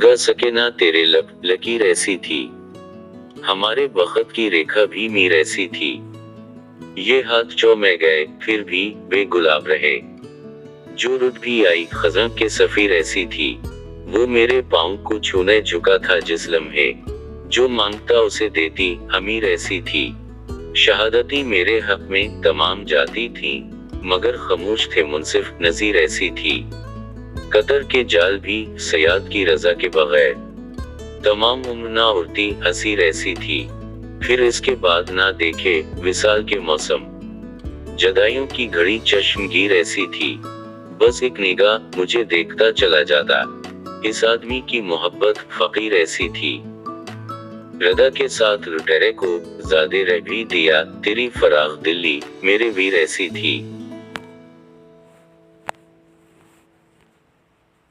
गा सके ना तेरे लब, लकीर ऐसी थी। हमारे बखत की रेखा भी मीर ऐसी थी। ये हाथ जो मैं गए, फिर भी बेगुलाब रहे। जो रुत भी आई, खज़ां के सफीर ऐसी थी। वो मेरे पाँव को छूने झुका था जिस लम्हे। जो मांगता उसे देती, अमीर ऐसी थी। शहादती मेरे हक में तमाम जाती थी, मगर खामोश थे मुनसिफ नज़ीर ऐसी थी। कतर के जाल भी सयाद की रजा के बगैर तमाम उम्र ना उड़ती हसीर ऐसी थी। फिर इसके बाद ना देखे विसाल के मौसम, जदाइयों की घड़ी चश्मगीर ऐसी थी। बस एक निगाह मुझे देखता चला जाता, इस आदमी की मोहब्बत फकीर ऐसी थी। रदा के साथ लुटेरे को ज़ादे रह भी दिया, तेरी फराग दिल्ली मेरे वीर ऐसी थी।